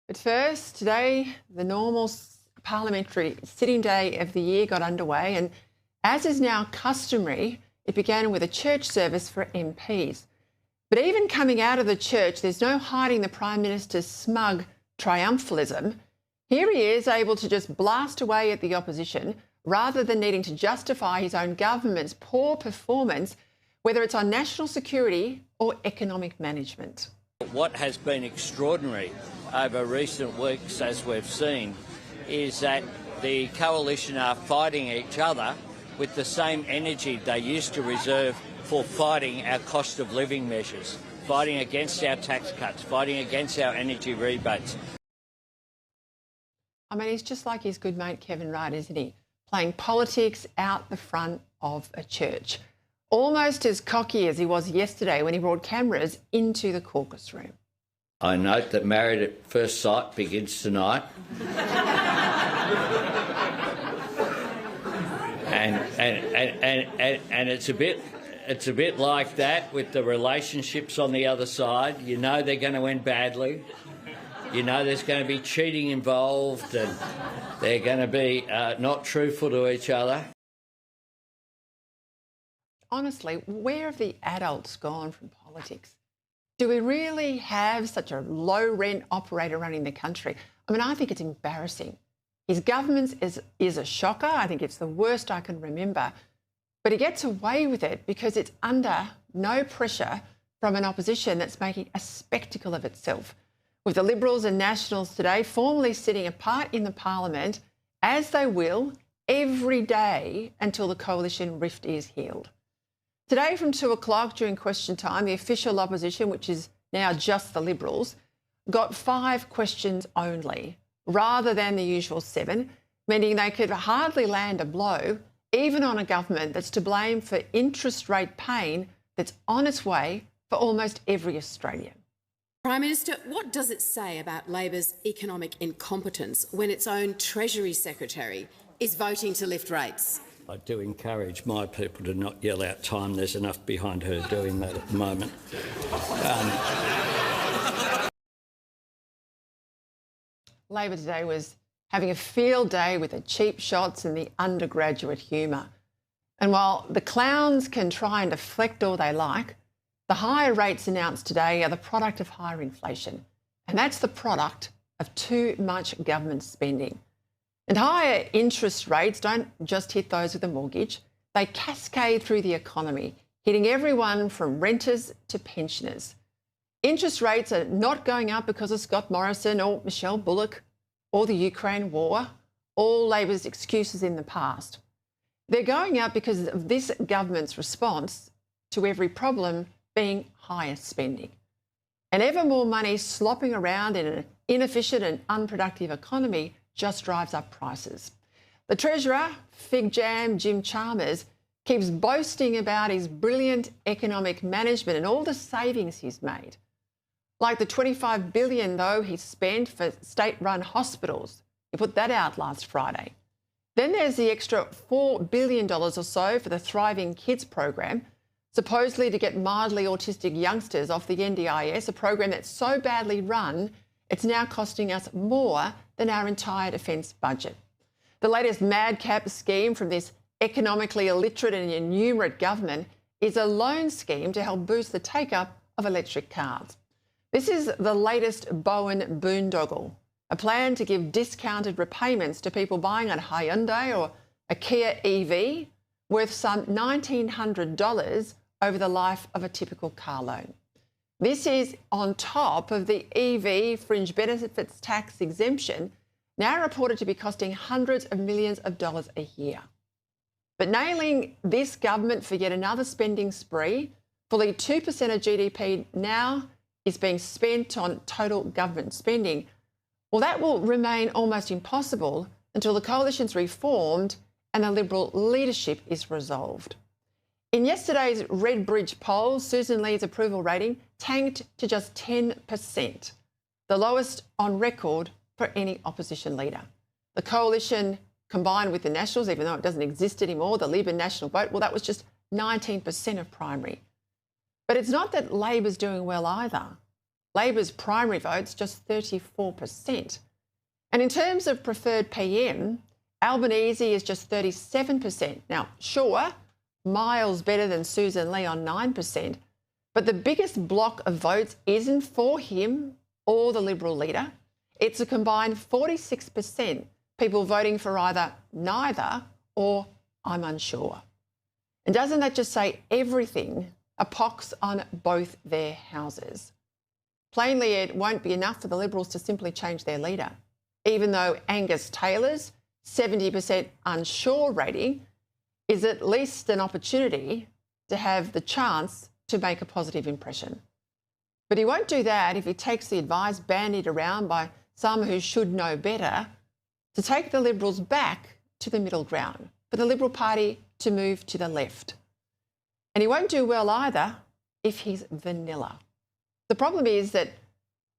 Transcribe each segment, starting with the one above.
But first, today, the normal parliamentary sitting day of the year got underway, and as is now customary, it began with a church service for MPs. But even coming out of the church, there's no hiding the Prime Minister's smug triumphalism. Here he is, able to just blast away at the opposition rather than needing to justify his own government's poor performance, whether it's on national security or economic management. What has been extraordinary over recent weeks, as we've seen, is that the coalition are fighting each other with the same energy they used to reserve for fighting our cost of living measures, fighting against our tax cuts, fighting against our energy rebates. I mean, he's just like his good mate Kevin Rudd, isn't he? Playing politics out the front of a church. Almost as cocky as he was yesterday when he brought cameras into the caucus room. I note that Married at First Sight begins tonight. and it's a bit like that with the relationships on the other side. You know they're going to end badly. You know there's going to be cheating involved, and they're going to be not truthful to each other. Honestly, where have the adults gone from politics? Do we really have such a low-rent operator running the country? I mean, I think it's embarrassing. His government is a shocker. I think it's the worst I can remember. But he gets away with it because it's under no pressure from an opposition that's making a spectacle of itself, with the Liberals and Nationals today formally sitting apart in the Parliament, as they will every day until the coalition rift is healed. Today from 2 o'clock during question time, the official opposition, which is now just the Liberals, got 5 questions only, rather than the usual 7, meaning they could hardly land a blow, even on a government that's to blame for interest rate pain that's on its way for almost every Australian. Prime Minister, what does it say about Labor's economic incompetence when its own Treasury Secretary is voting to lift rates? I do encourage my people to not yell out time. There's enough behind her doing that at the moment. Labor today was having a field day with the cheap shots and the undergraduate humour. And while the clowns can try and deflect all they like, the higher rates announced today are the product of higher inflation. And that's the product of too much government spending. And higher interest rates don't just hit those with a mortgage, they cascade through the economy, hitting everyone from renters to pensioners. Interest rates are not going up because of Scott Morrison or Michelle Bullock or the Ukraine war, all Labor's excuses in the past. They're going up because of this government's response to every problem being higher spending. And ever more money slopping around in an inefficient and unproductive economy just drives up prices. The Treasurer, Fig Jam Jim Chalmers, keeps boasting about his brilliant economic management and all the savings he's made. Like the $25 billion, though, he spent for state-run hospitals. He put that out last Friday. Then there's the extra $4 billion or so for the Thriving Kids program, supposedly to get mildly autistic youngsters off the NDIS, a program that's so badly run it's now costing us more than our entire defence budget. The latest madcap scheme from this economically illiterate and innumerate government is a loan scheme to help boost the take-up of electric cars. This is the latest Bowen boondoggle, a plan to give discounted repayments to people buying a Hyundai or a Kia EV worth some $1,900 over the life of a typical car loan. This is on top of the EV fringe benefits tax exemption, now reported to be costing hundreds of millions of dollars a year. But nailing this government for yet another spending spree, fully 2% of GDP now is being spent on total government spending. Well, that will remain almost impossible until the coalition's reformed and the Liberal leadership is resolved. In yesterday's Redbridge poll, Susan Lee's approval rating tanked to just 10%, the lowest on record for any opposition leader. The coalition combined with the Nationals, even though it doesn't exist anymore, the Labor National vote, well, that was just 19% of primary. But it's not that Labor's doing well either. Labor's primary votes just 34%. And in terms of preferred PM, Albanese is just 37%. Now, sure, miles better than Susan Lee on 9%, but the biggest block of votes isn't for him or the Liberal leader. It's a combined 46% people voting for either neither or I'm unsure. And doesn't that just say everything? A pox on both their houses. Plainly, it won't be enough for the Liberals to simply change their leader, even though Angus Taylor's 70% unsure rating is at least an opportunity to have the chance to make a positive impression. But he won't do that if he takes the advice bandied around by some who should know better to take the Liberals back to the middle ground, for the Liberal Party to move to the left. And he won't do well either if he's vanilla. The problem is that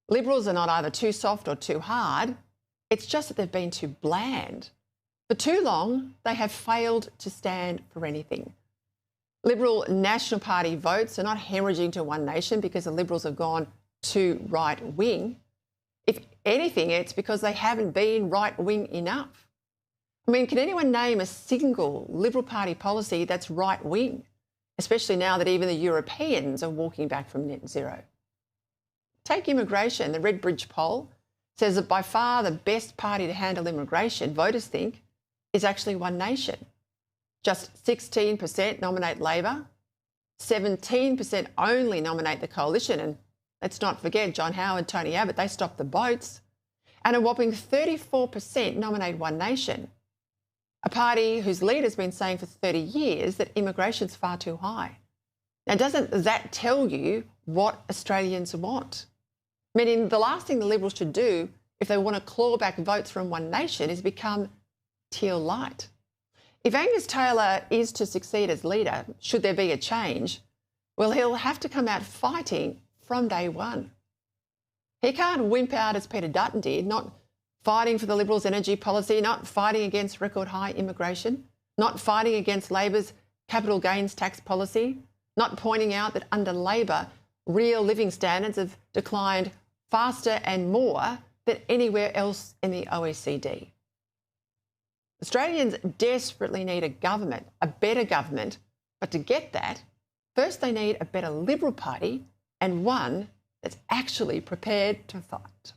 Liberals are not either too soft or too hard. It's just that they've been too bland. For too long, they have failed to stand for anything. Liberal National Party votes are not hemorrhaging to One Nation because the Liberals have gone too right-wing. If anything, it's because they haven't been right-wing enough. I mean, can anyone name a single Liberal Party policy that's right-wing, especially now that even the Europeans are walking back from net zero? Take immigration. The Redbridge poll says that by far the best party to handle immigration, voters think, is actually One Nation. Just 16% nominate Labor, 17% only nominate the Coalition, and let's not forget John Howard, Tony Abbott, they stopped the boats, and a whopping 34% nominate One Nation, a party whose leader's been saying for 30 years that immigration's far too high. Now, doesn't that tell you what Australians want? Meaning the last thing the Liberals should do if they want to claw back votes from One Nation is become teal light. If Angus Taylor is to succeed as leader, should there be a change, well, he'll have to come out fighting from day one. He can't wimp out as Peter Dutton did, not fighting for the Liberals' energy policy, not fighting against record high immigration, not fighting against Labor's capital gains tax policy, not pointing out that under Labor, real living standards have declined faster and more than anywhere else in the OECD. Australians desperately need a government, a better government, but to get that, first they need a better Liberal Party and one that's actually prepared to fight.